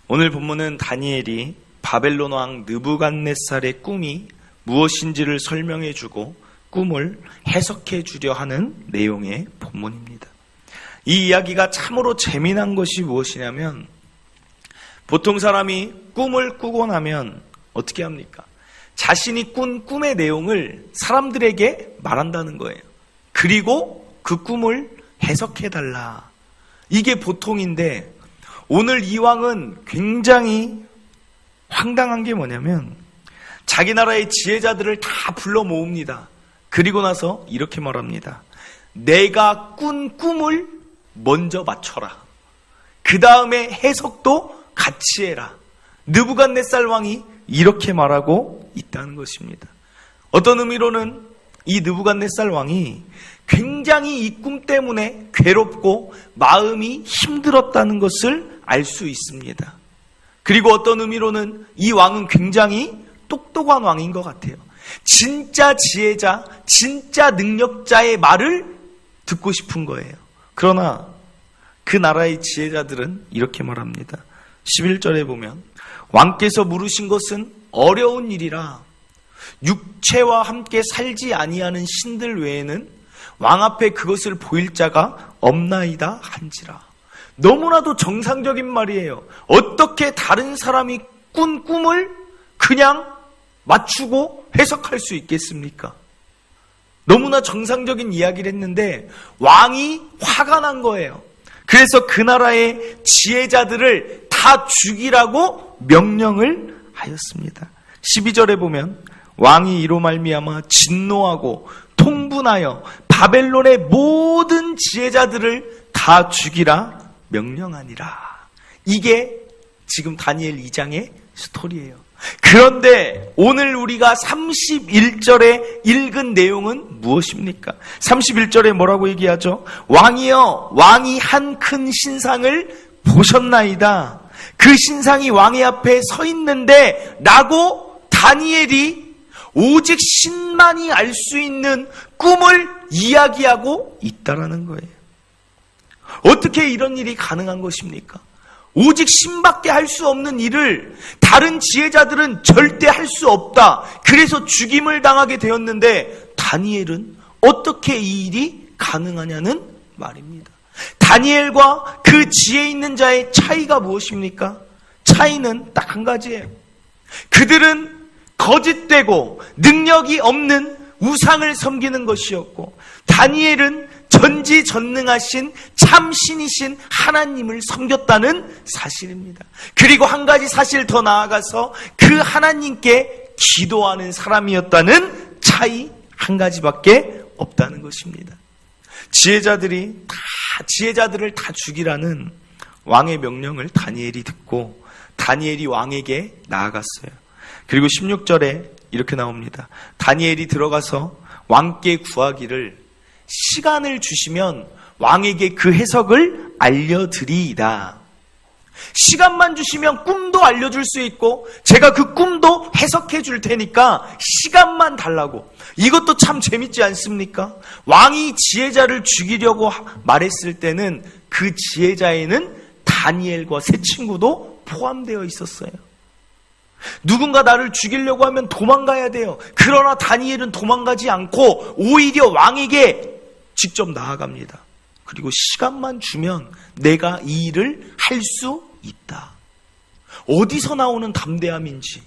오늘 본문은 다니엘이 바벨론 왕 느부갓네살의 꿈이 무엇인지를 설명해주고 꿈을 해석해주려 하는 내용의 본문입니다. 이 이야기가 참으로 재미난 것이 무엇이냐면, 보통 사람이 꿈을 꾸고 나면 어떻게 합니까? 자신이 꾼 꿈의 내용을 사람들에게 말한다는 거예요. 그리고 그 꿈을 해석해달라. 이게 보통인데, 오늘 이 왕은 굉장히 황당한 게 뭐냐면, 자기 나라의 지혜자들을 다 불러 모읍니다. 그리고 나서 이렇게 말합니다. 내가 꾼 꿈을 먼저 맞춰라. 그 다음에 해석도 같이 해라. 느부갓네살 왕이 이렇게 말하고 있다는 것입니다. 어떤 의미로는 이 느부갓네살 왕이 굉장히 이 꿈 때문에 괴롭고 마음이 힘들었다는 것을 알 수 있습니다. 그리고 어떤 의미로는 이 왕은 굉장히 똑똑한 왕인 것 같아요. 진짜 지혜자, 진짜 능력자의 말을 듣고 싶은 거예요. 그러나 그 나라의 지혜자들은 이렇게 말합니다. 11절에 보면, 왕께서 물으신 것은 어려운 일이라 육체와 함께 살지 아니하는 신들 외에는 왕 앞에 그것을 보일 자가 없나이다 한지라. 너무나도 정상적인 말이에요. 어떻게 다른 사람이 꾼 꿈을 그냥 맞추고 해석할 수 있겠습니까? 너무나 정상적인 이야기를 했는데 왕이 화가 난 거예요. 그래서 그 나라의 지혜자들을 다 죽이라고 명령을 하였습니다. 12절에 보면, 왕이 이로 말미암아 진노하고 통분하여 바벨론의 모든 지혜자들을 다 죽이라 명령하니라. 이게 지금 다니엘 2장의 스토리예요. 그런데 오늘 우리가 31절에 읽은 내용은 무엇입니까? 31절에 뭐라고 얘기하죠? 왕이여, 왕이 한 큰 신상을 보셨나이다. 그 신상이 왕의 앞에 서 있는데 라고 다니엘이 오직 신만이 알 수 있는 꿈을 이야기하고 있다라는 거예요. 어떻게 이런 일이 가능한 것입니까? 오직 신밖에 할 수 없는 일을 다른 지혜자들은 절대 할 수 없다. 그래서 죽임을 당하게 되었는데 다니엘은 어떻게 이 일이 가능하냐는 말입니다. 다니엘과 그 지혜 있는 자의 차이가 무엇입니까? 차이는 딱 한 가지예요. 그들은 거짓되고 능력이 없는 우상을 섬기는 것이었고, 다니엘은 전지전능하신 참신이신 하나님을 섬겼다는 사실입니다. 그리고 한 가지 사실 더 나아가서 그 하나님께 기도하는 사람이었다는 차이 한 가지밖에 없다는 것입니다. 지혜자들을 다 죽이라는 왕의 명령을 다니엘이 듣고 다니엘이 왕에게 나아갔어요. 그리고 16절에 이렇게 나옵니다. 다니엘이 들어가서 왕께 구하기를, 시간을 주시면 왕에게 그 해석을 알려드리이다. 시간만 주시면 꿈도 알려줄 수 있고 제가 그 꿈도 해석해 줄 테니까 시간만 달라고. 이것도 참 재밌지 않습니까? 왕이 지혜자를 죽이려고 말했을 때는 그 지혜자에는 다니엘과 세 친구도 포함되어 있었어요. 누군가 나를 죽이려고 하면 도망가야 돼요. 그러나 다니엘은 도망가지 않고 오히려 왕에게 직접 나아갑니다. 그리고 시간만 주면 내가 이 일을 할 수 있다. 어디서 나오는 담대함인지,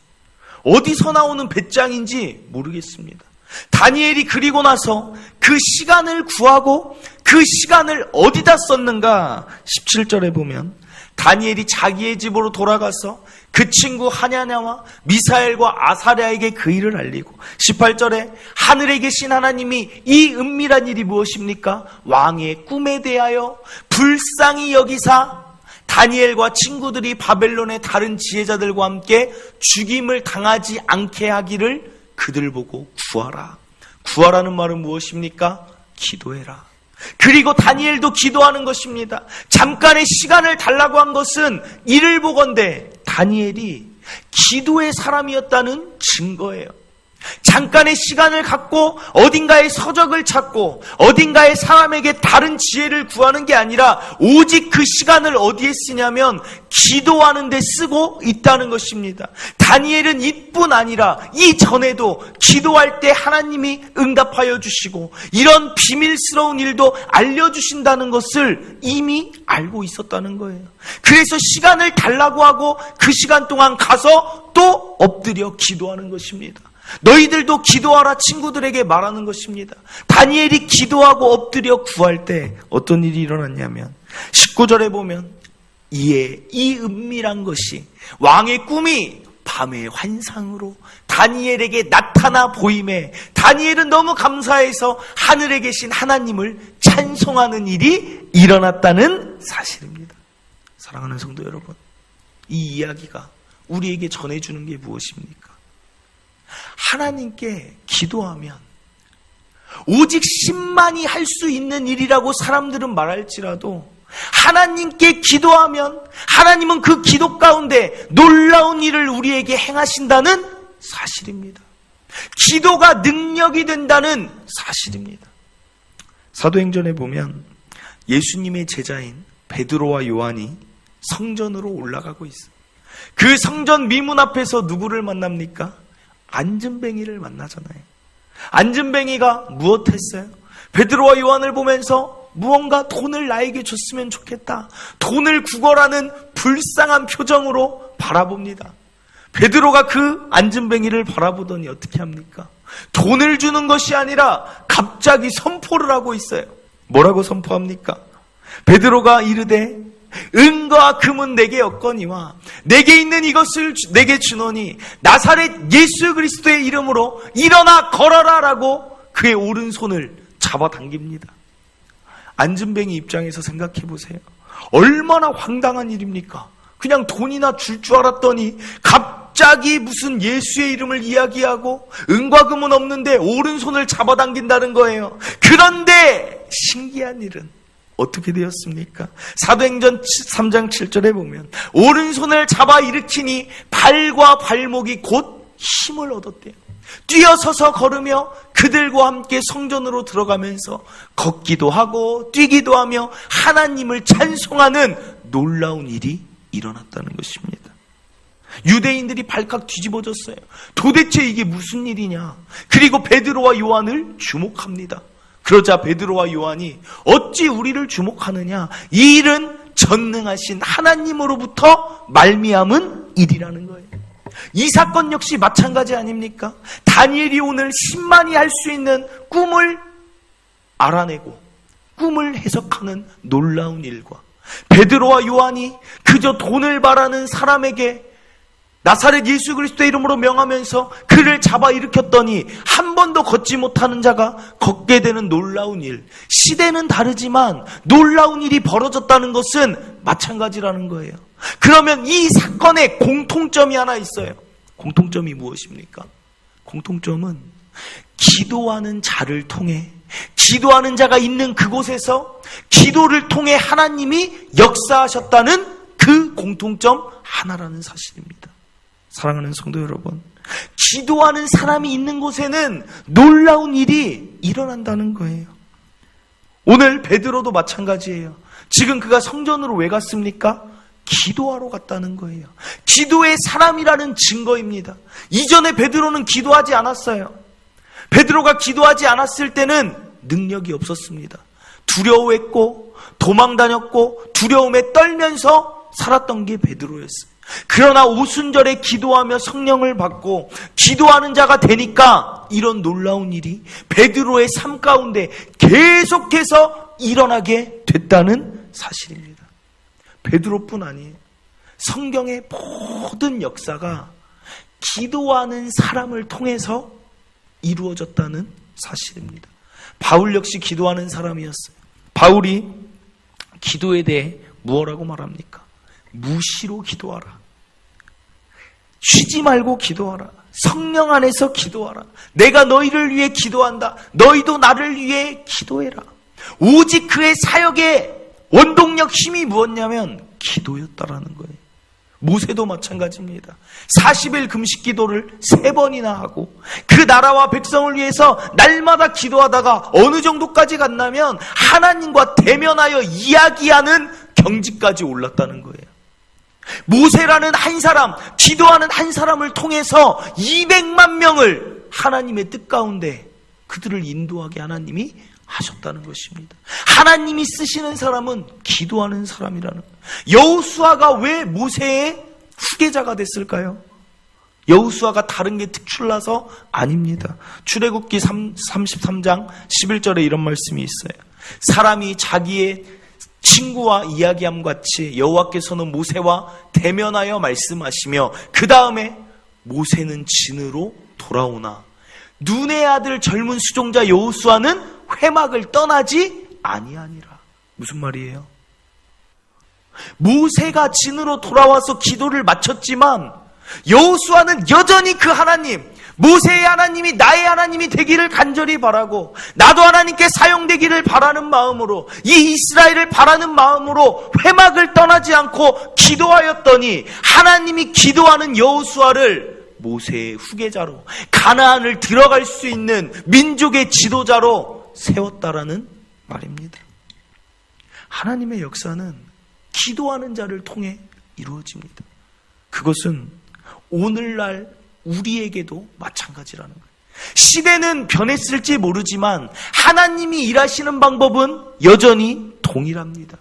어디서 나오는 배짱인지 모르겠습니다. 다니엘이 그리고 나서 그 시간을 구하고 그 시간을 어디다 썼는가? 17절에 보면 다니엘이 자기의 집으로 돌아가서 그 친구 하냐냐와 미사엘과 아사랴에게 그 일을 알리고, 18절에 하늘에 계신 하나님이 이 은밀한 일이 무엇입니까? 왕의 꿈에 대하여 불쌍히 여기사 다니엘과 친구들이 바벨론의 다른 지혜자들과 함께 죽임을 당하지 않게 하기를 그들 보고 구하라. 구하라는 말은 무엇입니까? 기도해라. 그리고 다니엘도 기도하는 것입니다. 잠깐의 시간을 달라고 한 것은 이를 보건대 다니엘이 기도의 사람이었다는 증거예요. 잠깐의 시간을 갖고 어딘가에 서적을 찾고 어딘가에 사람에게 다른 지혜를 구하는 게 아니라 오직 그 시간을 어디에 쓰냐면 기도하는 데 쓰고 있다는 것입니다. 다니엘은 이뿐 아니라 이전에도 기도할 때 하나님이 응답하여 주시고 이런 비밀스러운 일도 알려주신다는 것을 이미 알고 있었다는 거예요. 그래서 시간을 달라고 하고 그 시간 동안 가서 또 엎드려 기도하는 것입니다. 너희들도 기도하라 친구들에게 말하는 것입니다. 다니엘이 기도하고 엎드려 구할 때 어떤 일이 일어났냐면 19절에 보면 이에 이 은밀한 것이 왕의 꿈이 밤의 환상으로 다니엘에게 나타나 보임에 다니엘은 너무 감사해서 하늘에 계신 하나님을 찬송하는 일이 일어났다는 사실입니다. 사랑하는 성도 여러분, 이 이야기가 우리에게 전해주는 게 무엇입니까? 하나님께 기도하면 오직 신만이 할 수 있는 일이라고 사람들은 말할지라도 하나님께 기도하면 하나님은 그 기도 가운데 놀라운 일을 우리에게 행하신다는 사실입니다. 기도가 능력이 된다는 사실입니다. 사도행전에 보면 예수님의 제자인 베드로와 요한이 성전으로 올라가고 있어요. 그 성전 미문 앞에서 누구를 만납니까? 안진뱅이를 만나잖아요. 안진뱅이가 무엇했어요? 베드로와 요한을 보면서 무언가 돈을 나에게 줬으면 좋겠다. 돈을 구걸하는 불쌍한 표정으로 바라봅니다. 베드로가 그 안진뱅이를 바라보더니 어떻게 합니까? 돈을 주는 것이 아니라 갑자기 선포를 하고 있어요. 뭐라고 선포합니까? 베드로가 이르되 은과 금은 내게 없거니와 내게 있는 이것을 내게 주노니 나사렛 예수 그리스도의 이름으로 일어나 걸어라 라고 그의 오른손을 잡아당깁니다. 안진뱅이 입장에서 생각해 보세요. 얼마나 황당한 일입니까? 그냥 돈이나 줄 줄 알았더니 갑자기 무슨 예수의 이름을 이야기하고 은과 금은 없는데 오른손을 잡아당긴다는 거예요. 그런데 신기한 일은 어떻게 되었습니까? 사도행전 3장 7절에 보면 오른손을 잡아 일으키니 발과 발목이 곧 힘을 얻었대요. 뛰어서서 걸으며 그들과 함께 성전으로 들어가면서 걷기도 하고 뛰기도 하며 하나님을 찬송하는 놀라운 일이 일어났다는 것입니다. 유대인들이 발칵 뒤집어졌어요. 도대체 이게 무슨 일이냐? 그리고 베드로와 요한을 주목합니다. 그러자 베드로와 요한이 어찌 우리를 주목하느냐? 이 일은 전능하신 하나님으로부터 말미암은 일이라는 거예요. 이 사건 역시 마찬가지 아닙니까? 다니엘이 오늘 신만이 할 수 있는 꿈을 알아내고 꿈을 해석하는 놀라운 일과 베드로와 요한이 그저 돈을 바라는 사람에게 나사렛 예수 그리스도의 이름으로 명하면서 그를 잡아 일으켰더니 한 번도 걷지 못하는 자가 걷게 되는 놀라운 일. 시대는 다르지만 놀라운 일이 벌어졌다는 것은 마찬가지라는 거예요. 그러면 이 사건에 공통점이 하나 있어요. 공통점이 무엇입니까? 공통점은 기도하는 자를 통해 기도하는 자가 있는 그곳에서 기도를 통해 하나님이 역사하셨다는 그 공통점 하나라는 사실입니다. 사랑하는 성도 여러분, 기도하는 사람이 있는 곳에는 놀라운 일이 일어난다는 거예요. 오늘 베드로도 마찬가지예요. 지금 그가 성전으로 왜 갔습니까? 기도하러 갔다는 거예요. 기도의 사람이라는 증거입니다. 이전에 베드로는 기도하지 않았어요. 베드로가 기도하지 않았을 때는 능력이 없었습니다. 두려워했고 도망다녔고 두려움에 떨면서 살았던 게 베드로였어요. 그러나 오순절에 기도하며 성령을 받고 기도하는 자가 되니까 이런 놀라운 일이 베드로의 삶 가운데 계속해서 일어나게 됐다는 사실입니다. 베드로뿐 아니에요. 성경의 모든 역사가 기도하는 사람을 통해서 이루어졌다는 사실입니다. 바울 역시 기도하는 사람이었어요. 바울이 기도에 대해 무엇라고 말합니까? 무시로 기도하라. 쉬지 말고 기도하라. 성령 안에서 기도하라. 내가 너희를 위해 기도한다. 너희도 나를 위해 기도해라. 오직 그의 사역의 원동력 힘이 무엇냐면 기도였다라는 거예요. 모세도 마찬가지입니다. 40일 금식 기도를 3번이나 하고 그 나라와 백성을 위해서 날마다 기도하다가 어느 정도까지 갔냐면 하나님과 대면하여 이야기하는 경지까지 올랐다는 거예요. 모세라는 한 사람, 기도하는 한 사람을 통해서 200만 명을 하나님의 뜻 가운데 그들을 인도하게 하나님이 하셨다는 것입니다. 하나님이 쓰시는 사람은 기도하는 사람이라는 거예요. 여호수아가 왜 모세의 후계자가 됐을까요? 여호수아가 다른 게 특출나서 아닙니다. 출애굽기 33장 11절에 이런 말씀이 있어요. 사람이 자기의 친구와 이야기함 같이 여호와께서는 모세와 대면하여 말씀하시며 그 다음에 모세는 진으로 돌아오나 눈의 아들 젊은 수종자 여호수아는 회막을 떠나지 아니하니라. 무슨 말이에요? 모세가 진으로 돌아와서 기도를 마쳤지만 여호수아는 여전히 그 하나님, 모세의 하나님이 나의 하나님이 되기를 간절히 바라고 나도 하나님께 사용되기를 바라는 마음으로 이 이스라엘을 바라는 마음으로 회막을 떠나지 않고 기도하였더니 하나님이 기도하는 여호수아를 모세의 후계자로 가나안을 들어갈 수 있는 민족의 지도자로 세웠다라는 말입니다. 하나님의 역사는 기도하는 자를 통해 이루어집니다. 그것은 오늘날 우리에게도 마찬가지라는 거예요. 시대는 변했을지 모르지만 하나님이 일하시는 방법은 여전히 동일합니다.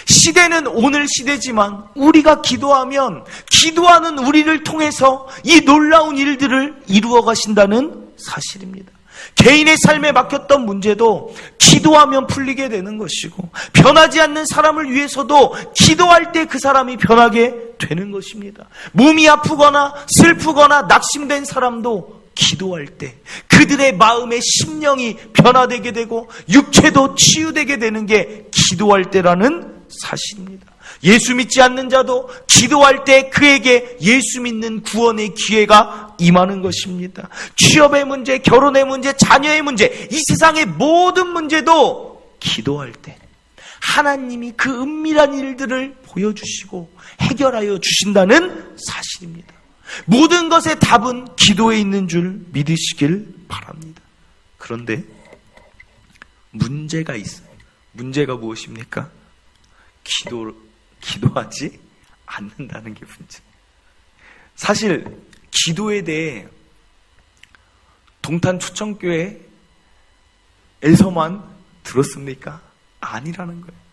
시대는 오늘 시대지만 우리가 기도하면 기도하는 우리를 통해서 이 놀라운 일들을 이루어 가신다는 사실입니다. 개인의 삶에 막혔던 문제도 기도하면 풀리게 되는 것이고 변하지 않는 사람을 위해서도 기도할 때 그 사람이 변하게 되는 것입니다. 몸이 아프거나 슬프거나 낙심된 사람도 기도할 때 그들의 마음의 심령이 변화되게 되고 육체도 치유되게 되는 게 기도할 때라는 사실입니다. 예수 믿지 않는 자도 기도할 때 그에게 예수 믿는 구원의 기회가 임하는 것입니다. 취업의 문제, 결혼의 문제, 자녀의 문제, 이 세상의 모든 문제도 기도할 때 하나님이 그 은밀한 일들을 보여주시고 해결하여 주신다는 사실입니다. 모든 것의 답은 기도에 있는 줄 믿으시길 바랍니다. 그런데 문제가 있어요. 문제가 무엇입니까? 기도하지 않는다는 게 문제. 사실 기도에 대해 동탄 초청교회에서만 들었습니까? 아니라는 거예요.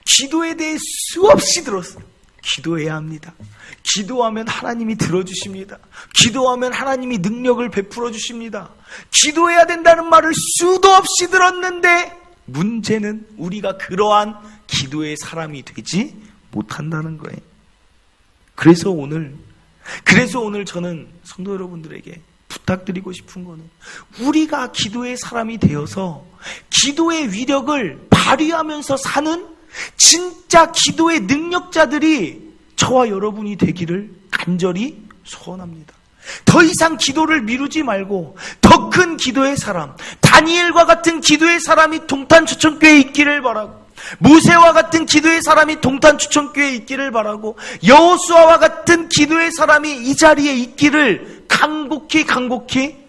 기도에 대해 수없이 들었어요. 기도해야 합니다. 기도하면 하나님이 들어주십니다. 기도하면 하나님이 능력을 베풀어 주십니다. 기도해야 된다는 말을 수도 없이 들었는데 문제는 우리가 그러한 기도의 사람이 되지 못한다는 거예요. 그래서 오늘 저는 성도 여러분들에게 부탁드리고 싶은 거는 우리가 기도의 사람이 되어서 기도의 위력을 발휘하면서 사는 진짜 기도의 능력자들이 저와 여러분이 되기를 간절히 소원합니다. 더 이상 기도를 미루지 말고 더 큰 기도의 사람, 다니엘과 같은 기도의 사람이 동탄 초청교회에 있기를 바라고 모세와 같은 기도의 사람이 동탄 초청교회에 있기를 바라고 여호수아와 같은 기도의 사람이 이 자리에 있기를 간곡히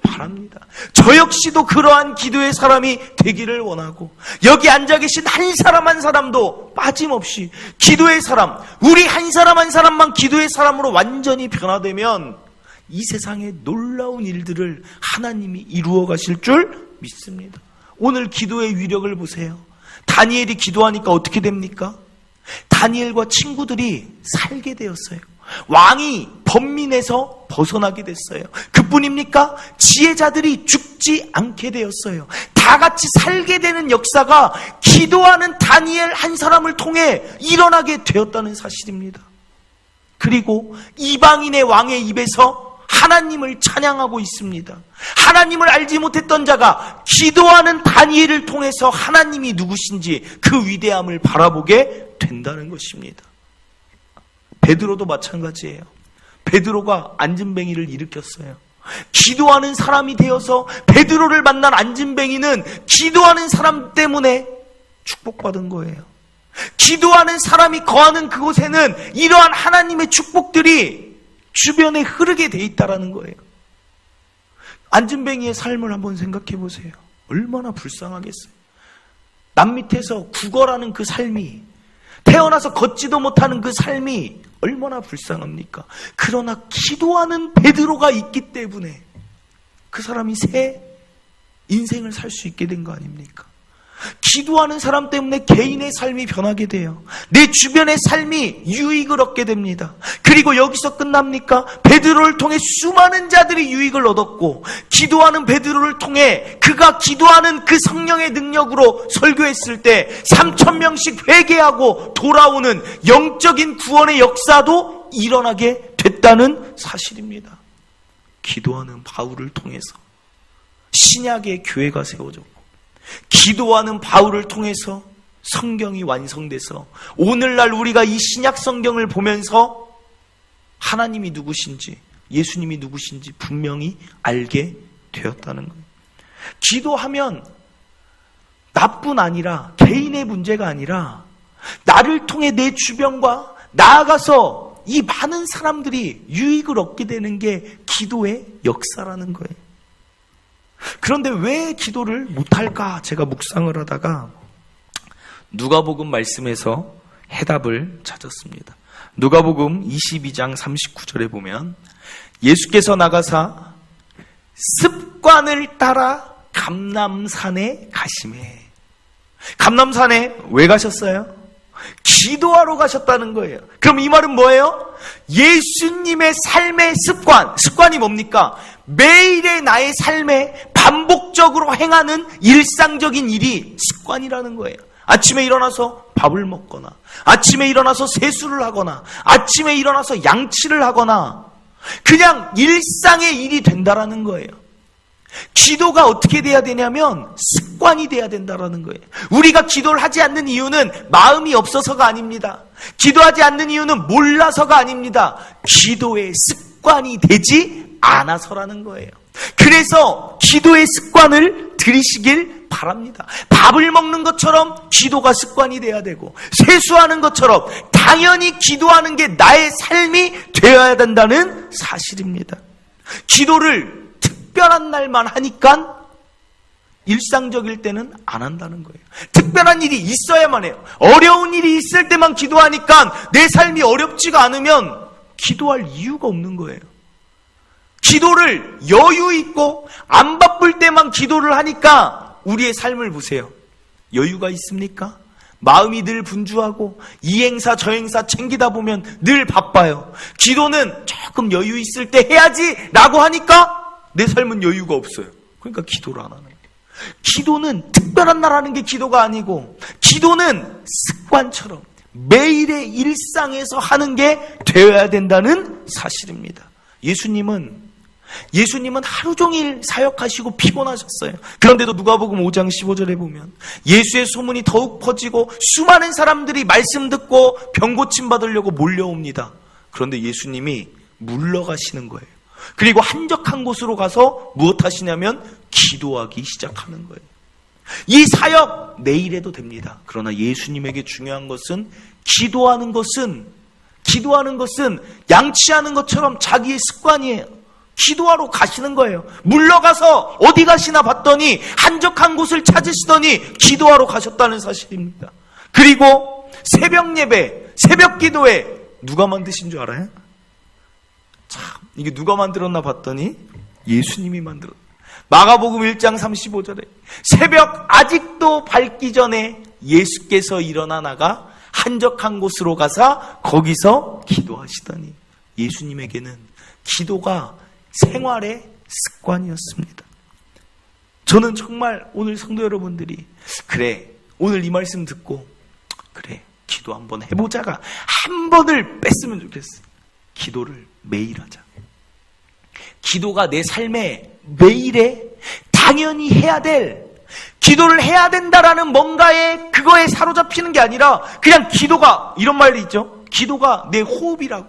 바랍니다. 저 역시도 그러한 기도의 사람이 되기를 원하고 여기 앉아 계신 한 사람 한 사람도 빠짐없이 기도의 사람, 우리 한 사람 한 사람만 기도의 사람으로 완전히 변화되면 이 세상의 놀라운 일들을 하나님이 이루어 가실 줄 믿습니다. 오늘 기도의 위력을 보세요. 다니엘이 기도하니까 어떻게 됩니까? 다니엘과 친구들이 살게 되었어요. 왕이 번민에서 벗어나게 됐어요. 그뿐입니까? 지혜자들이 죽지 않게 되었어요. 다 같이 살게 되는 역사가 기도하는 다니엘 한 사람을 통해 일어나게 되었다는 사실입니다. 그리고 이방인의 왕의 입에서 하나님을 찬양하고 있습니다. 하나님을 알지 못했던 자가 기도하는 다니엘을 통해서 하나님이 누구신지 그 위대함을 바라보게 된다는 것입니다. 베드로도 마찬가지예요. 베드로가 안진뱅이를 일으켰어요. 기도하는 사람이 되어서 베드로를 만난 안진뱅이는 기도하는 사람 때문에 축복받은 거예요. 기도하는 사람이 거하는 그곳에는 이러한 하나님의 축복들이 주변에 흐르게 돼 있다라는 거예요. 안진뱅이의 삶을 한번 생각해 보세요. 얼마나 불쌍하겠어요. 남 밑에서 구걸하는 그 삶이, 태어나서 걷지도 못하는 그 삶이 얼마나 불쌍합니까? 그러나 기도하는 베드로가 있기 때문에 그 사람이 새 인생을 살 수 있게 된 거 아닙니까? 기도하는 사람 때문에 개인의 삶이 변하게 돼요. 내 주변의 삶이 유익을 얻게 됩니다. 그리고 여기서 끝납니까? 베드로를 통해 수많은 자들이 유익을 얻었고, 기도하는 베드로를 통해 그가 기도하는 그 성령의 능력으로 설교했을 때 3,000명씩 회개하고 돌아오는 영적인 구원의 역사도 일어나게 됐다는 사실입니다. 기도하는 바울을 통해서 신약의 교회가 세워졌고, 기도하는 바울을 통해서 성경이 완성돼서 오늘날 우리가 이 신약 성경을 보면서 하나님이 누구신지, 예수님이 누구신지 분명히 알게 되었다는 거예요. 기도하면 나뿐 아니라, 개인의 문제가 아니라 나를 통해 내 주변과 나아가서 이 많은 사람들이 유익을 얻게 되는 게 기도의 역사라는 거예요. 그런데 왜 기도를 못할까 제가 묵상을 하다가 누가복음 말씀에서 해답을 찾았습니다. 누가복음 22장 39절에 보면 예수께서 나가사 습관을 따라 감람산에 가시매. 감람산에 왜 가셨어요? 기도하러 가셨다는 거예요. 그럼 이 말은 뭐예요? 예수님의 삶의 습관이 뭡니까? 매일의 나의 삶에 반복적으로 행하는 일상적인 일이 습관이라는 거예요. 아침에 일어나서 밥을 먹거나, 아침에 일어나서 세수를 하거나, 아침에 일어나서 양치를 하거나, 그냥 일상의 일이 된다라는 거예요. 기도가 어떻게 돼야 되냐면 습관이 돼야 된다라는 거예요. 우리가 기도를 하지 않는 이유는 마음이 없어서가 아닙니다. 기도하지 않는 이유는 몰라서가 아닙니다. 기도의 습관이 되지 않아서라는 거예요. 그래서 기도의 습관을 들이시길 바랍니다. 밥을 먹는 것처럼 기도가 습관이 돼야 되고, 세수하는 것처럼 당연히 기도하는 게 나의 삶이 되어야 된다는 사실입니다. 기도를 특별한 날만 하니까 일상적일 때는 안 한다는 거예요. 특별한 일이 있어야만 해요. 어려운 일이 있을 때만 기도하니까 내 삶이 어렵지가 않으면 기도할 이유가 없는 거예요. 기도를 여유 있고 안 바쁠 때만 기도를 하니까 우리의 삶을 보세요. 여유가 있습니까? 마음이 늘 분주하고 이 행사 저 행사 챙기다 보면 늘 바빠요. 기도는 조금 여유 있을 때 해야지 라고 하니까 내 삶은 여유가 없어요. 그러니까 기도를 안 하는 거예요. 기도는 특별한 날 하는 게 기도가 아니고, 기도는 습관처럼 매일의 일상에서 하는 게 되어야 된다는 사실입니다. 예수님은 하루 종일 사역하시고 피곤하셨어요. 그런데도 누가복음 5장 15절에 보면 예수의 소문이 더욱 퍼지고 수많은 사람들이 말씀 듣고 병 고침 받으려고 몰려옵니다. 그런데 예수님이 물러가시는 거예요. 그리고 한적한 곳으로 가서 무엇 하시냐면 기도하기 시작하는 거예요. 이 사역 내일 해도 됩니다. 그러나 예수님에게 중요한 것은 기도하는 것은 양치하는 것처럼 자기의 습관이에요. 기도하러 가시는 거예요. 물러가서 어디 가시나 봤더니 한적한 곳을 찾으시더니 기도하러 가셨다는 사실입니다. 그리고 새벽 예배, 새벽 기도에 누가 만드신 줄 알아요? 참, 이게 누가 만들었나 봤더니 예수님이 만들었다. 마가복음 1장 35절에 새벽 아직도 밝기 전에 예수께서 일어나 나가 한적한 곳으로 가서 거기서 기도하시더니, 예수님에게는 기도가 생활의 습관이었습니다. 저는 정말 오늘 성도 여러분들이 그래, 오늘 이 말씀 듣고 그래, 기도 한번 해보자가 한 번을 뺐으면 좋겠어요. 기도를 매일 하자. 기도가 내 삶에 매일에 당연히 해야 될, 기도를 해야 된다라는 뭔가에 그거에 사로잡히는 게 아니라 그냥 기도가, 이런 말이 있죠. 기도가 내 호흡이라고.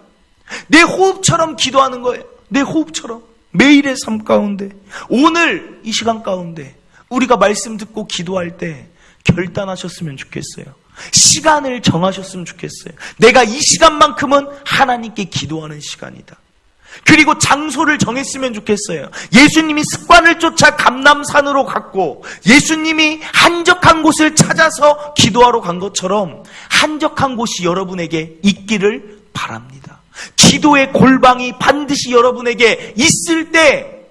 내 호흡처럼 기도하는 거예요. 내 호흡처럼 매일의 삶 가운데, 오늘 이 시간 가운데 우리가 말씀 듣고 기도할 때 결단하셨으면 좋겠어요. 시간을 정하셨으면 좋겠어요. 내가 이 시간만큼은 하나님께 기도하는 시간이다. 그리고 장소를 정했으면 좋겠어요. 예수님이 습관을 쫓아 감람산으로 갔고 예수님이 한적한 곳을 찾아서 기도하러 간 것처럼 한적한 곳이 여러분에게 있기를 바랍니다. 기도의 골방이 반드시 여러분에게 있을 때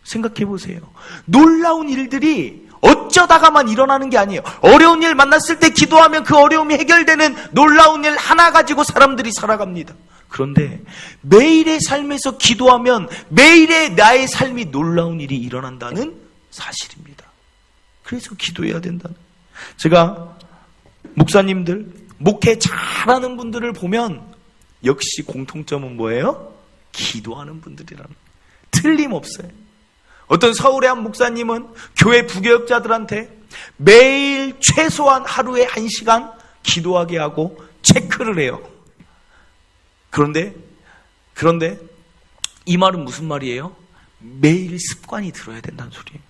생각해 보세요. 놀라운 일들이 어쩌다가만 일어나는 게 아니에요. 어려운 일 만났을 때 기도하면 그 어려움이 해결되는 놀라운 일 하나 가지고 사람들이 살아갑니다. 그런데 매일의 삶에서 기도하면 매일의 나의 삶이 놀라운 일이 일어난다는 사실입니다. 그래서 기도해야 된다는. 제가 목사님들, 목회 잘하는 분들을 보면 역시 공통점은 뭐예요? 기도하는 분들이라는. 틀림없어요. 어떤 서울의 한 목사님은 교회 부교역자들한테 매일 최소한 하루에 1시간 기도하게 하고 체크를 해요. 그런데 이 말은 무슨 말이에요? 매일 습관이 들어야 된다는 소리예요.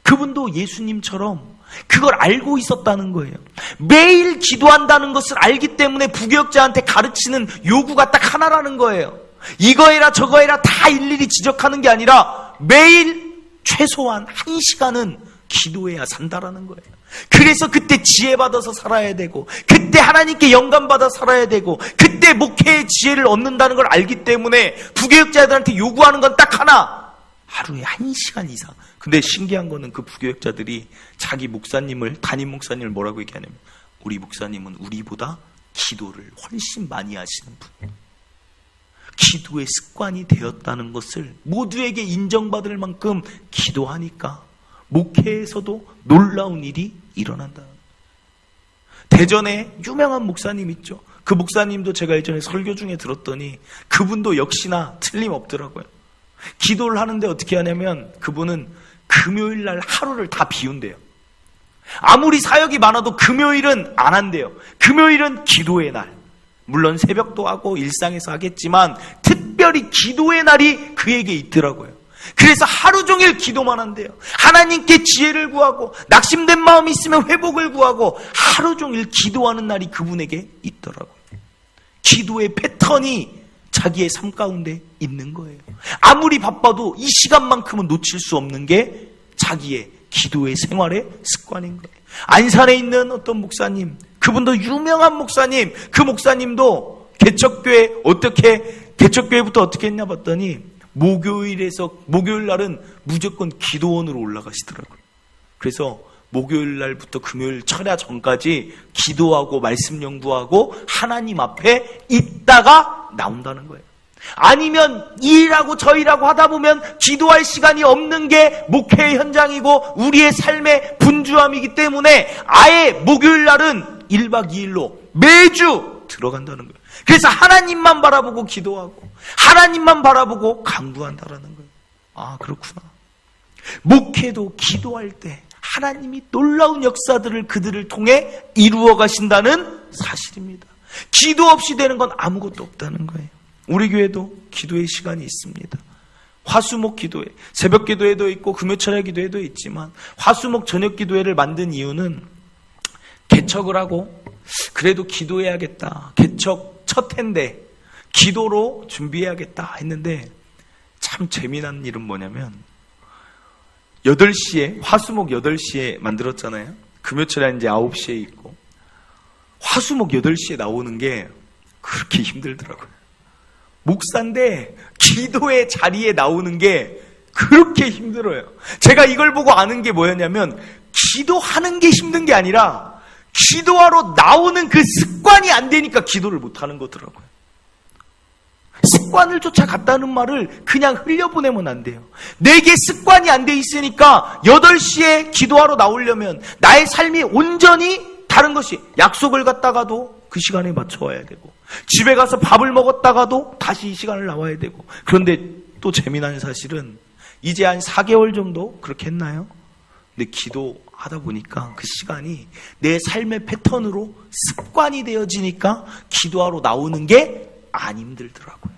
그분도 예수님처럼 그걸 알고 있었다는 거예요. 매일 기도한다는 것을 알기 때문에 부교역자한테 가르치는 요구가 딱 하나라는 거예요. 이거 해라 저거 해라 다 일일이 지적하는 게 아니라 매일 최소한 1시간은 기도해야 산다라는 거예요. 그래서 그때 지혜 받아서 살아야 되고 그때 하나님께 영감 받아 살아야 되고 그때 목회의 지혜를 얻는다는 걸 알기 때문에 부교역자들한테 요구하는 건 딱 하나, 하루에 1시간 이상. 근데 신기한 거는 그 부교역자들이 자기 목사님을, 담임 목사님을 뭐라고 얘기하냐면 우리 목사님은 우리보다 기도를 훨씬 많이 하시는 분, 기도의 습관이 되었다는 것을 모두에게 인정받을 만큼 기도하니까 목회에서도 놀라운 일이 일어난다. 대전에 유명한 목사님 있죠. 그 목사님도 제가 예전에 설교 중에 들었더니 그분도 역시나 틀림없더라고요. 기도를 하는데 어떻게 하냐면 그분은 금요일 날 하루를 다 비운대요. 아무리 사역이 많아도 금요일은 안 한대요. 금요일은 기도의 날. 물론 새벽도 하고 일상에서 하겠지만 특별히 기도의 날이 그에게 있더라고요. 그래서 하루 종일 기도만 한대요. 하나님께 지혜를 구하고 낙심된 마음이 있으면 회복을 구하고 하루 종일 기도하는 날이 그분에게 있더라고요. 기도의 패턴이 자기의 삶 가운데 있는 거예요. 아무리 바빠도 이 시간만큼은 놓칠 수 없는 게 자기의 기도의 생활의 습관인 거예요. 안산에 있는 어떤 목사님, 그분도 유명한 목사님, 그 목사님도 개척교회부터 어떻게 했냐 봤더니 목요일 날은 무조건 기도원으로 올라가시더라고요. 그래서 목요일 날부터 금요일 철야 전까지 기도하고 말씀 연구하고 하나님 앞에 있다가 나온다는 거예요. 아니면 이 일하고 저 일하고 하다 보면 기도할 시간이 없는 게 목회의 현장이고 우리의 삶의 분주함이기 때문에 아예 목요일 날은 1박 2일로 매주 들어간다는 거예요. 그래서 하나님만 바라보고 기도하고 하나님만 바라보고 간구한다라는 거예요. 아, 그렇구나. 목회도 기도할 때 하나님이 놀라운 역사들을 그들을 통해 이루어 가신다는 사실입니다. 기도 없이 되는 건 아무것도 없다는 거예요. 우리 교회도 기도의 시간이 있습니다. 화수목 기도회, 새벽 기도회도 있고 금요철야 기도회도 있지만 화수목 저녁 기도회를 만든 이유는 개척을 하고 그래도 기도해야겠다. 개척 첫 해인데 기도로 준비해야겠다 했는데 참 재미난 일은 뭐냐면 8시에 화수목 8시에 만들었잖아요. 금요철야 이제 9시에 있고 화수목 8시에 나오는 게 그렇게 힘들더라고요. 목사인데 기도의 자리에 나오는 게 그렇게 힘들어요. 제가 이걸 보고 아는 게 뭐였냐면 기도하는 게 힘든 게 아니라 기도하러 나오는 그 습관이 안 되니까 기도를 못 하는 거더라고요. 습관을 쫓아갔다는 말을 그냥 흘려보내면 안 돼요. 내게 습관이 안 돼 있으니까 8시에 기도하러 나오려면 나의 삶이 온전히 다른 것이, 약속을 갔다가도 그 시간에 맞춰 와야 되고 집에 가서 밥을 먹었다가도 다시 이 시간을 나와야 되고. 그런데 또 재미난 사실은 이제 한 4개월 정도 그렇게 했나요? 근데 기도하다 보니까 그 시간이 내 삶의 패턴으로 습관이 되어지니까 기도하러 나오는 게 안 힘들더라고요.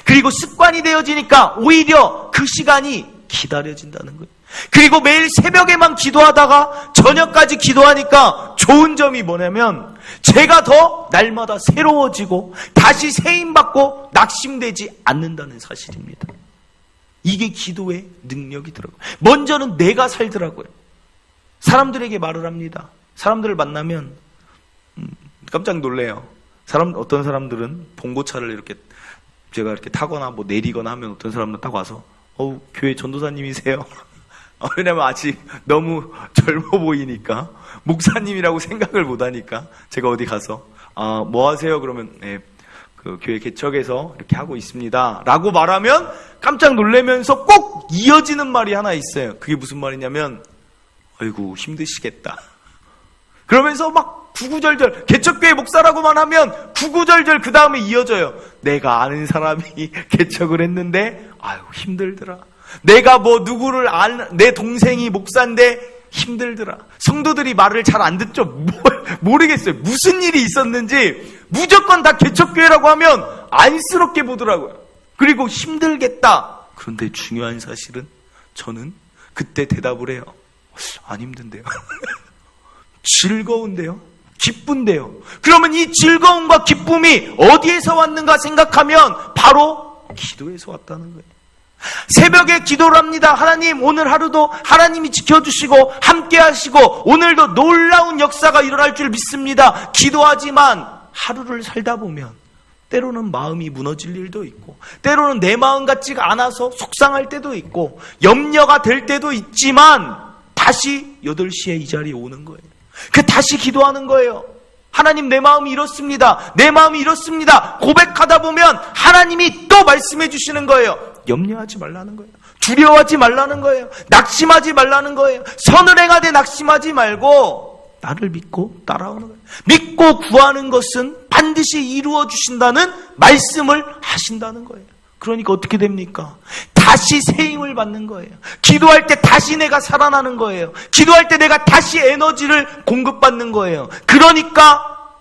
그리고 습관이 되어지니까 오히려 그 시간이 기다려진다는 거예요. 그리고 매일 새벽에만 기도하다가 저녁까지 기도하니까 좋은 점이 뭐냐면 제가 더 날마다 새로워지고 다시 세임받고 낙심되지 않는다는 사실입니다. 이게 기도의 능력이더라고요. 먼저는 내가 살더라고요. 사람들에게 말을 합니다. 사람들을 만나면 깜짝 놀래요. 어떤 사람들은 봉고차를 이렇게 제가 이렇게 타거나 뭐 내리거나 하면 어떤 사람은 딱 와서 교회 전도사님이세요? 왜냐면 아직 너무 젊어 보이니까 목사님이라고 생각을 못하니까 제가 어디 가서 뭐 하세요? 그러면 그 교회 개척에서 이렇게 하고 있습니다 라고 말하면 깜짝 놀라면서 꼭 이어지는 말이 하나 있어요. 그게 무슨 말이냐면 아이고 힘드시겠다. 그러면서 막 구구절절 개척교회 목사라고만 하면 구구절절 그 다음에 이어져요. 내가 아는 사람이 개척을 했는데 아유 힘들더라. 내가 뭐 누구를 내 동생이 목사인데 힘들더라. 성도들이 말을 잘 안 듣죠. 모르겠어요. 무슨 일이 있었는지 무조건 다 개척교회라고 하면 안쓰럽게 보더라고요. 그리고 힘들겠다. 그런데 중요한 사실은 저는 그때 대답을 해요. 안 힘든데요. 즐거운데요. 기쁜데요. 그러면 이 즐거움과 기쁨이 어디에서 왔는가 생각하면 바로 기도에서 왔다는 거예요. 새벽에 기도를 합니다. 하나님 오늘 하루도 하나님이 지켜주시고 함께 하시고 오늘도 놀라운 역사가 일어날 줄 믿습니다. 기도하지만 하루를 살다 보면 때로는 마음이 무너질 일도 있고 때로는 내 마음 같지가 않아서 속상할 때도 있고 염려가 될 때도 있지만 다시 8시에 이 자리에 오는 거예요. 다시 기도하는 거예요. 하나님 내 마음이 이렇습니다. 내 마음이 이렇습니다. 고백하다 보면 하나님이 또 말씀해 주시는 거예요. 염려하지 말라는 거예요. 두려워하지 말라는 거예요. 낙심하지 말라는 거예요. 선을 행하되 낙심하지 말고 나를 믿고 따라오는 거예요. 믿고 구하는 것은 반드시 이루어 주신다는 말씀을 하신다는 거예요. 그러니까 어떻게 됩니까? 다시 세임을 받는 거예요. 기도할 때 다시 내가 살아나는 거예요. 기도할 때 내가 다시 에너지를 공급받는 거예요. 그러니까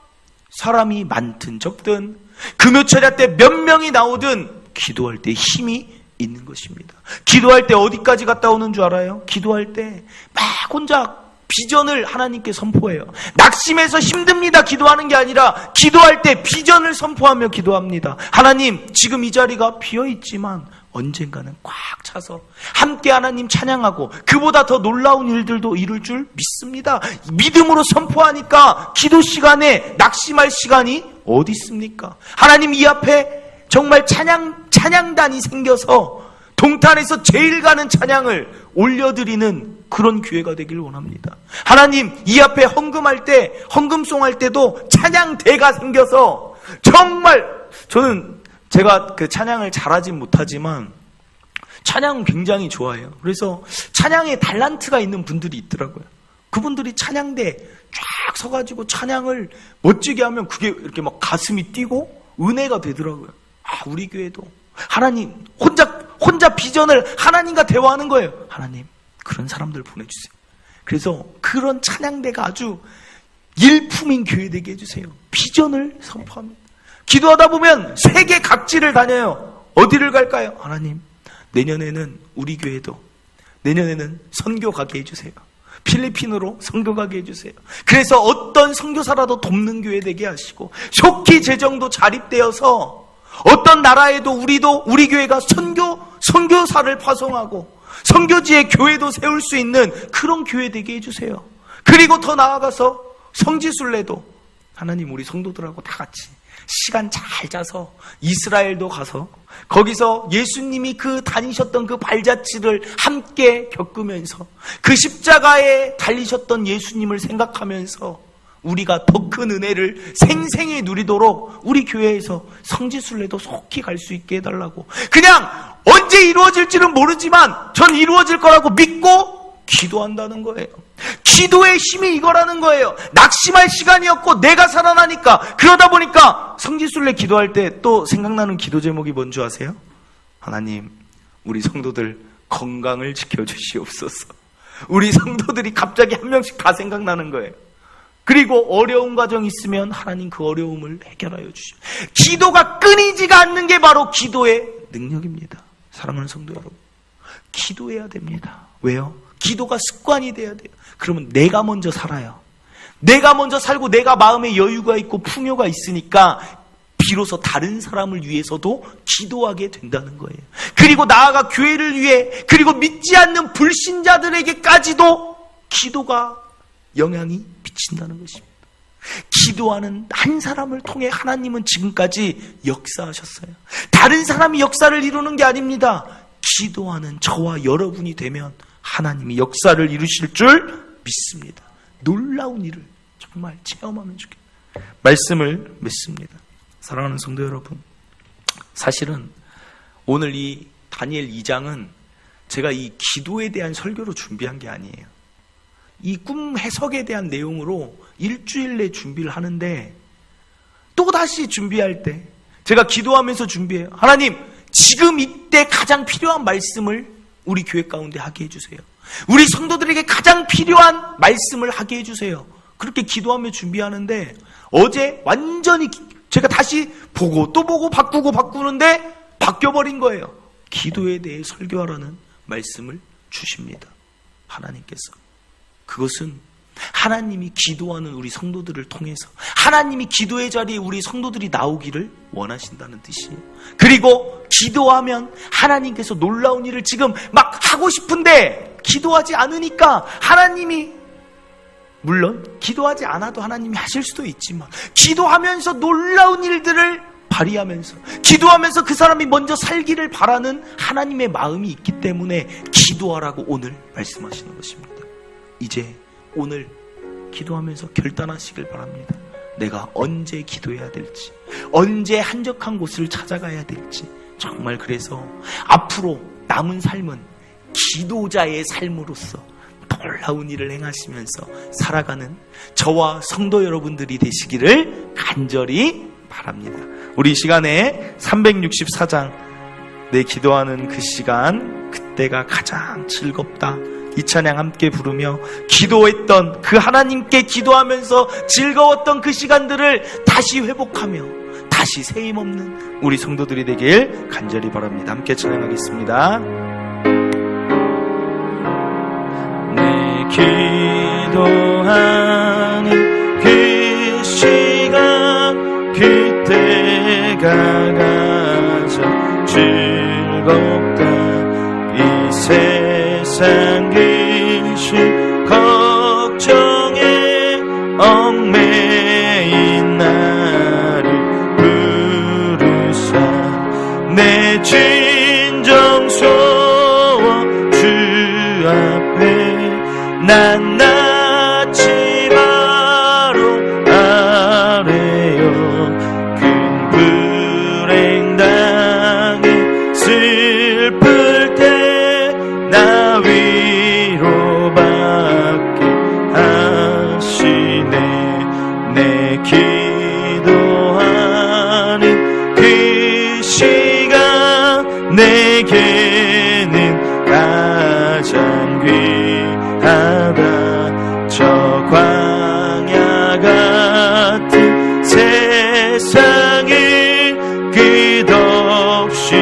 사람이 많든 적든 금요철야 때 몇 명이 나오든 기도할 때 힘이 있는 것입니다. 기도할 때 어디까지 갔다 오는 줄 알아요? 기도할 때 막 혼자 비전을 하나님께 선포해요. 낙심해서 힘듭니다. 기도하는 게 아니라 기도할 때 비전을 선포하며 기도합니다. 하나님 지금 이 자리가 비어있지만 언젠가는 꽉 차서 함께 하나님 찬양하고 그보다 더 놀라운 일들도 이룰 줄 믿습니다. 믿음으로 선포하니까 기도 시간에 낙심할 시간이 어디 있습니까? 하나님 이 앞에 정말 찬양단이 생겨서 동탄에서 제일 가는 찬양을 올려드리는 그런 교회가 되길 원합니다. 하나님 이 앞에 헌금할 때 헌금송 할 때도 찬양대가 생겨서 정말 저는 제가 그 찬양을 잘하진 못하지만 찬양은 굉장히 좋아해요. 그래서 찬양에 달란트가 있는 분들이 있더라고요. 그분들이 찬양대 쫙 서가지고 찬양을 멋지게 하면 그게 이렇게 막 가슴이 뛰고 은혜가 되더라고요. 우리 교회도 하나님 혼자 비전을 하나님과 대화하는 거예요. 하나님 그런 사람들 보내주세요. 그래서 그런 찬양대가 아주 일품인 교회 되게 해주세요. 비전을 선포합니다. 기도하다 보면 세계 각지를 다녀요. 어디를 갈까요? 하나님 내년에는 우리 교회도 내년에는 선교 가게 해주세요. 필리핀으로 선교 가게 해주세요. 그래서 어떤 선교사라도 돕는 교회 되게 하시고 속히 재정도 자립되어서 어떤 나라에도 우리 교회가 선교사를 파송하고 선교지에 교회도 세울 수 있는 그런 교회 되게 해주세요. 그리고 더 나아가서 성지순례도 하나님 우리 성도들하고 다 같이 시간 잘 짜서 이스라엘도 가서 거기서 예수님이 다니셨던 그 발자취를 함께 겪으면서 그 십자가에 달리셨던 예수님을 생각하면서 우리가 더 큰 은혜를 생생히 누리도록 우리 교회에서 성지순례도 속히 갈 수 있게 해달라고. 그냥 언제 이루어질지는 모르지만 전 이루어질 거라고 믿고 기도한다는 거예요. 기도의 힘이 이거라는 거예요. 낙심할 시간이었고 내가 살아나니까. 그러다 보니까 성지순례 기도할 때 또 생각나는 기도 제목이 뭔지 아세요? 하나님 우리 성도들 건강을 지켜주시옵소서. 우리 성도들이 갑자기 한 명씩 다 생각나는 거예요. 그리고 어려운 과정 있으면 하나님 그 어려움을 해결하여 주시오. 기도가 끊이지가 않는 게 바로 기도의 능력입니다. 사랑하는 성도 여러분, 기도해야 됩니다. 왜요? 기도가 습관이 돼야 돼요. 그러면 내가 먼저 살아요. 내가 먼저 살고 내가 마음에 여유가 있고 풍요가 있으니까 비로소 다른 사람을 위해서도 기도하게 된다는 거예요. 그리고 나아가 교회를 위해, 그리고 믿지 않는 불신자들에게까지도 기도가 영향이 미친다는 것입니다. 기도하는 한 사람을 통해 하나님은 지금까지 역사하셨어요. 다른 사람이 역사를 이루는 게 아닙니다. 기도하는 저와 여러분이 되면 하나님이 역사를 이루실 줄 믿습니다. 놀라운 일을 정말 체험하면 좋겠습니다. 말씀을 믿습니다. 사랑하는 성도 여러분, 사실은 오늘 이 다니엘 2장은 제가 이 기도에 대한 설교로 준비한 게 아니에요. 이 꿈 해석에 대한 내용으로 일주일 내 준비를 하는데, 또다시 준비할 때 제가 기도하면서 준비해요. 하나님, 지금 이때 가장 필요한 말씀을 우리 교회 가운데 하게 해주세요. 우리 성도들에게 가장 필요한 말씀을 하게 해주세요. 그렇게 기도하며 준비하는데, 어제 완전히 제가 다시 보고 또 보고 바꾸는데 바뀌어버린 거예요. 기도에 대해 설교하라는 말씀을 주십니다. 하나님께서. 그것은 하나님이 기도하는 우리 성도들을 통해서 하나님이 기도의 자리에 우리 성도들이 나오기를 원하신다는 뜻이에요. 그리고 기도하면 하나님께서 놀라운 일을 지금 막 하고 싶은데 기도하지 않으니까 하나님이, 물론 기도하지 않아도 하나님이 하실 수도 있지만, 기도하면서 놀라운 일들을 발휘하면서, 기도하면서 그 사람이 먼저 살기를 바라는 하나님의 마음이 있기 때문에 기도하라고 오늘 말씀하시는 것입니다. 이제 오늘 기도하면서 결단하시길 바랍니다. 내가 언제 기도해야 될지, 언제 한적한 곳을 찾아가야 될지. 정말 그래서 앞으로 남은 삶은 기도자의 삶으로서 놀라운 일을 행하시면서 살아가는 저와 성도 여러분들이 되시기를 간절히 바랍니다. 우리 이 시간에 364장, 내 기도하는 그 시간, 그때가 가장 즐겁다, 이 찬양 함께 부르며 기도했던 그 하나님께 기도하면서 즐거웠던 그 시간들을 다시 회복하며 다시 세임없는 우리 성도들이 되길 간절히 바랍니다. 함께 찬양하겠습니다. 내 기도하는 그 시간, 그때가 가장 즐겁다. 이 세상 근심 걱정에 얽매인 나를 부르사 내 진정소원 주 앞에 낱낱이 바로 아래요. 큰 불행 당해 슬플 때 나 위로받게 하시네. 내 기도하는 그 시간 내게는 가장 귀하다. 저 광야 같은 세상을 끝없이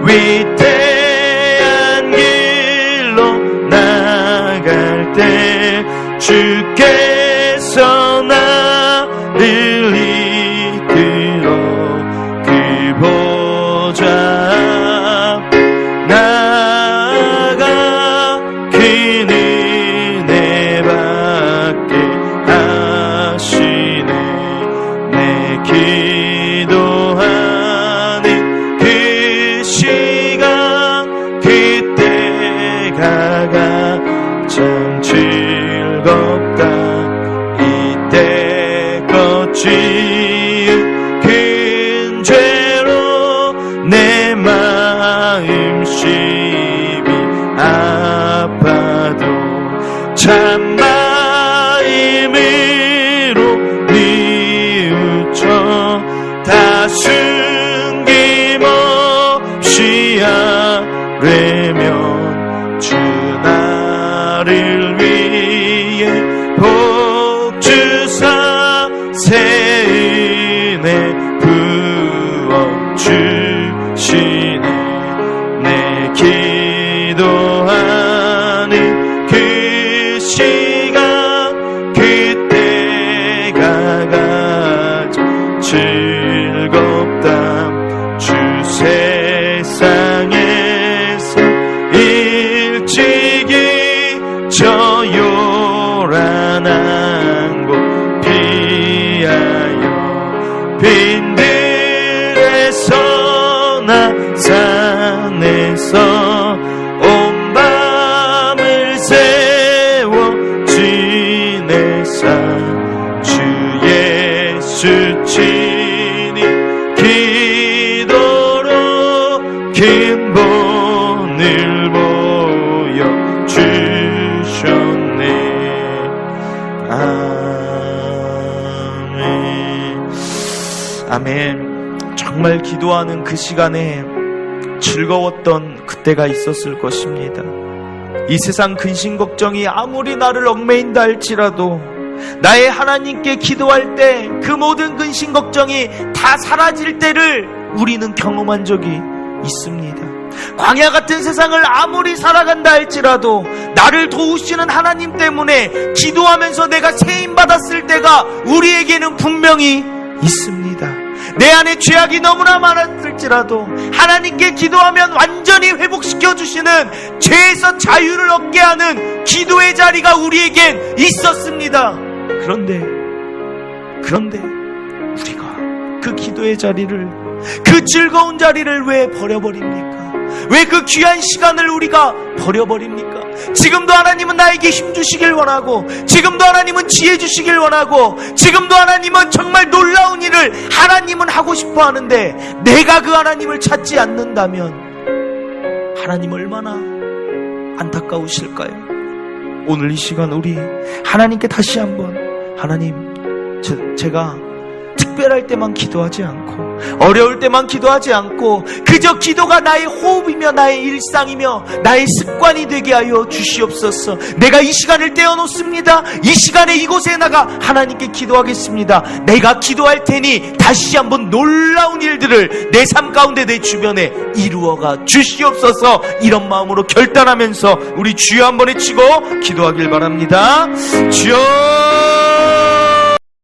위대한 길로 나갈 때 주께서 나를 이끌어 그 보좌 앞 나아가 그 은혜 받게 하시네. 내 기도하는 그 시간, 그때가 가장 즐겁다. 이때껏 지은 큰 죄로 내 마음 심히 아파도 참 마음으로 뉘우쳐 다 숨김없이 아뢰면 주 나를 위해 복 주사 새 은혜 부어 주 즐겁다. 주 세상에서 일찍이 저 요란한 곳 피하여 빈들에서나 산에서 온 밤을 세워 지내사 주 예수 친히 기도로 긴 본을 보여주셨네. 아멘. 정말 기도하는 그 시간에 즐거웠던 그때가 있었을 것입니다. 이 세상 근심 걱정이 아무리 나를 얽매인다 할지라도 나의 하나님께 기도할 때 그 모든 근심 걱정이 다 사라질 때를 우리는 경험한 적이 있습니다. 광야 같은 세상을 아무리 살아간다 할지라도 나를 도우시는 하나님 때문에 기도하면서 내가 세임받았을 때가 우리에게는 분명히 있습니다. 내 안에 죄악이 너무나 많았을지라도 하나님께 기도하면 완전히 회복시켜 주시는 죄에서 자유를 얻게 하는 기도의 자리가 우리에겐 있었습니다. 그런데 우리가 그 기도의 자리를, 그 즐거운 자리를 왜 버려버립니까? 왜 그 귀한 시간을 우리가 버려버립니까? 지금도 하나님은 나에게 힘 주시길 원하고, 지금도 하나님은 지혜 주시길 원하고, 지금도 하나님은 정말 놀라운 일을 하나님은 하고 싶어 하는데 내가 그 하나님을 찾지 않는다면 하나님 얼마나 안타까우실까요? 오늘 이 시간 우리 하나님께 다시 한번, 하나님, 제가 특별할 때만 기도하지 않고 어려울 때만 기도하지 않고 그저 기도가 나의 호흡이며 나의 일상이며 나의 습관이 되게 하여 주시옵소서. 내가 이 시간을 떼어놓습니다. 이 시간에 이곳에 나가 하나님께 기도하겠습니다. 내가 기도할 테니 다시 한번 놀라운 일들을 내 삶 가운데 내 주변에 이루어가 주시옵소서. 이런 마음으로 결단하면서 우리 주여 한번 외치고 기도하길 바랍니다. 주여